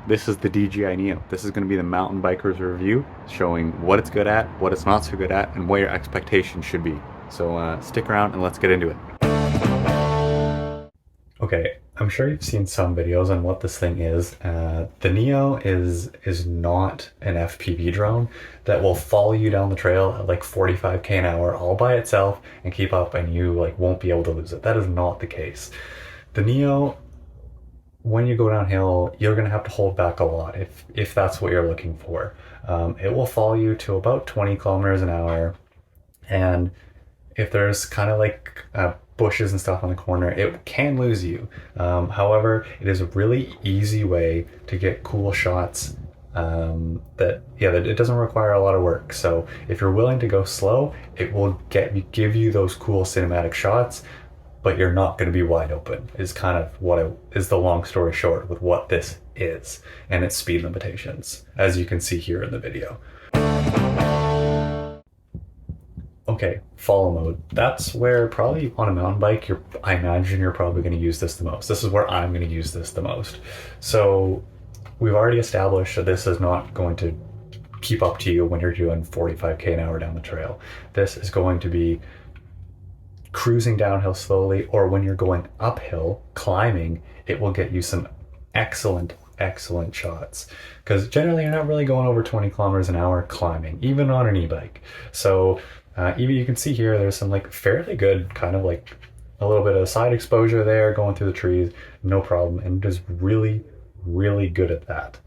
This is the Dji Neo. This is going to be the mountain biker's review, showing what it's good at, what it's not so good at, and what your expectations should be. So stick around and let's get into it. Okay, I'm sure you've seen some videos on what this thing is. The Neo is not an FPV drone that will follow you down the trail at like 45k an hour all by itself and keep up, and you like won't be able to lose it. That is not the case. The Neo, when you go downhill, you're going to have to hold back a lot if that's what you're looking for. It will follow you to about 20 kilometers an hour, and if there's kind of like bushes and stuff on the corner, it can lose you. However, it is a really easy way to get cool shots that it doesn't require a lot of work. So if you're willing to go slow, it will give you those cool cinematic shots, but you're not going to be wide open, is kind of what is the long story short with what this is and its speed limitations, as you can see here in the video. Okay, follow mode. That's where probably on a mountain bike, I imagine you're probably going to use this the most. This is where I'm going to use this the most. So we've already established that this is not going to keep up to you when you're doing 45k an hour down the trail. This is going to be cruising downhill slowly, or when you're going uphill, climbing, it will get you some excellent shots. Because generally you're not really going over 20 kilometers an hour climbing, even on an e-bike. So even you can see here, there's some like fairly good kind of like a little bit of side exposure there going through the trees, no problem, and just really good at that.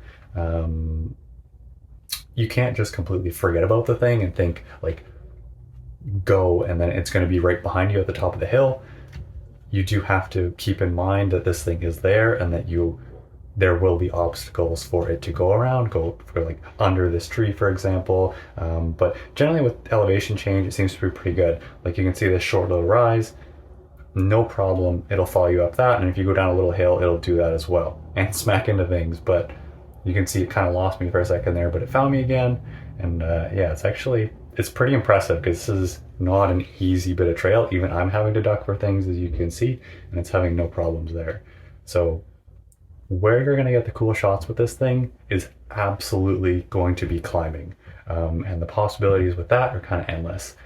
You can't just completely forget about the thing and think like go and then it's going to be right behind you at the top of the hill. You do have to keep in mind that this thing is there and that there will be obstacles for it to go around, go for like under this tree, for example. But generally with elevation change, it seems to be pretty good. Like you can see this short little rise, no problem. It'll follow you up that. And if you go down a little hill, it'll do that as well and smack into things. But you can see it kind of lost me for a second there, but it found me again. And it's pretty impressive because this is not an easy bit of trail. Even I'm having to duck for things, as you can see, and it's having no problems there. So where you're going to get the cool shots with this thing is absolutely going to be climbing. And the possibilities with that are kind of endless.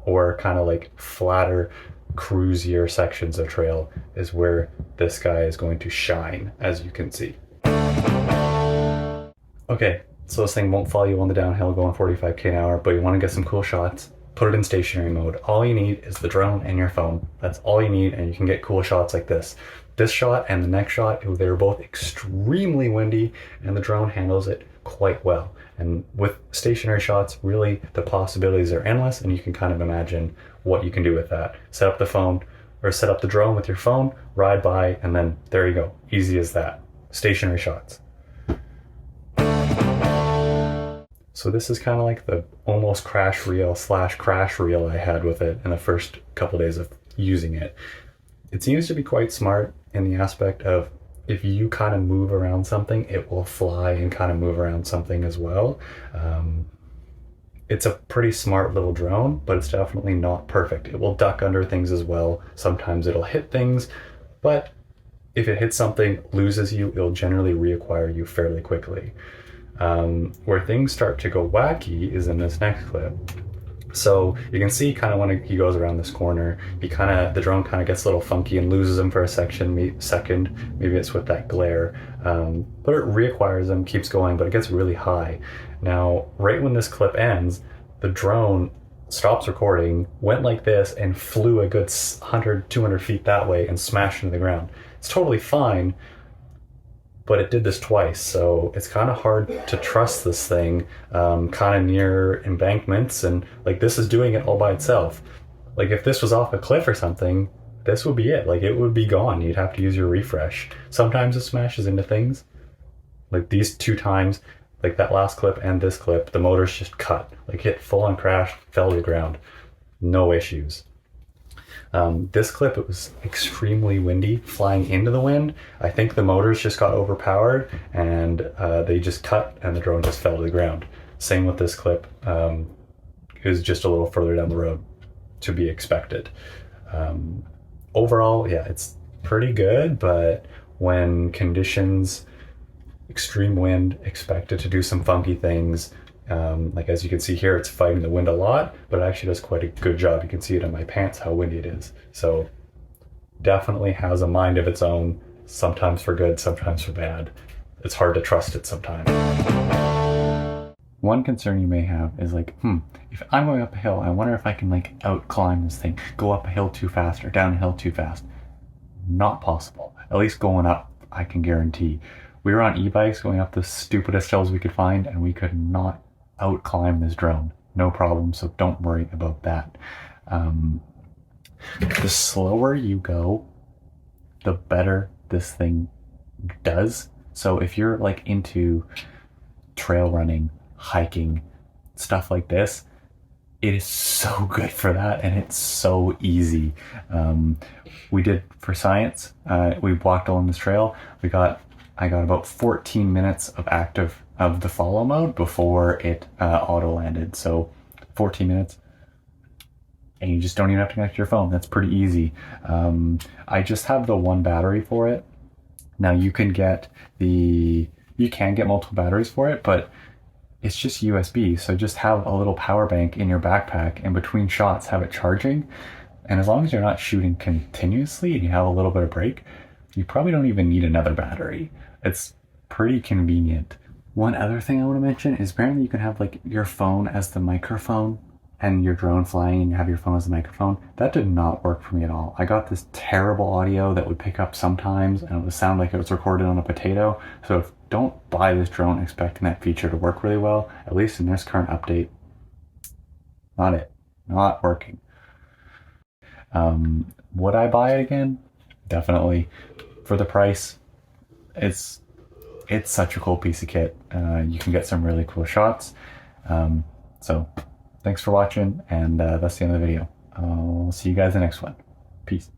Or kind of like flatter, cruisier sections of trail is where this guy is going to shine, as you can see. Okay, so this thing won't follow you on the downhill going 45k an hour, but you want to get some cool shots, put it in stationary mode. All you need is the drone and your phone. That's all you need, and you can get cool shots like this. This shot and the next shot, they're both extremely windy, and the drone handles it quite well. And with stationary shots, really, the possibilities are endless, and you can kind of imagine what you can do with that. Set up the phone, or set up the drone with your phone, ride by, and then there you go. Easy as that. Stationary shots. So this is kind of like the almost crash reel / crash reel I had with it in the first couple days of using it. It seems to be quite smart in the aspect of if you kind of move around something, it will fly and kind of move around something as well. It's a pretty smart little drone, but it's definitely not perfect. It will duck under things as well. Sometimes it'll hit things, but if it hits something, loses you, it'll generally reacquire you fairly quickly. Where things start to go wacky is in this next clip. So you can see kind of when he goes around this corner, the drone kind of gets a little funky and loses him for a second. Maybe it's with that glare, but it reacquires him, keeps going, but it gets really high. Now, right when this clip ends, the drone stops recording, went like this, and flew a good 100, 200 feet that way and smashed into the ground. It's totally fine, but it did this twice, so it's kind of hard to trust this thing kind of near embankments, and like this is doing it all by itself. Like if this was off a cliff or something, this would be it. Like it would be gone. You'd have to use your refresh. Sometimes it smashes into things. Like these two times, like that last clip and this clip, the motor's just cut. Like hit full on crash, fell to the ground. No issues. This clip, it was extremely windy, flying into the wind. I think the motors just got overpowered and they just cut and the drone just fell to the ground. Same with this clip. It was just a little further down the road, to be expected. Overall, yeah, it's pretty good, but when conditions extreme wind, expect it to do some funky things. Like as you can see here, it's fighting the wind a lot, but it actually does quite a good job. You can see it in my pants how windy it is. So definitely has a mind of its own, sometimes for good, sometimes for bad. It's hard to trust it sometimes. One concern you may have is like, if I'm going up a hill, I wonder if I can like out climb this thing, go up a hill too fast or down a hill too fast. Not possible. At least going up, I can guarantee. We were on e-bikes going up the stupidest hills we could find, and we could not out climb this drone. No problem, so don't worry about that. The slower you go, the better this thing does. So if you're like into trail running, hiking, stuff like this, it is so good for that, and it's so easy. We did for science, we walked along this trail. I got about 14 minutes of the follow mode before it auto landed. So 14 minutes, and you just don't even have to connect to your phone. That's pretty easy. I just have the one battery for it. Now you can get multiple batteries for it, but it's just USB. So just have a little power bank in your backpack, and between shots have it charging. And as long as you're not shooting continuously and you have a little bit of break, you probably don't even need another battery. It's pretty convenient. One other thing I want to mention is apparently you can have like your phone as the microphone and your drone flying and you have your phone as the microphone. That did not work for me at all. I got this terrible audio that would pick up sometimes, and it would sound like it was recorded on a potato. So don't buy this drone expecting that feature to work really well. At least in this current update, not working. Would I buy it again? Definitely. For the price, it's such a cool piece of kit. You can get some really cool shots. So thanks for watching, and that's the end of the video. I'll see you guys in the next one. Peace.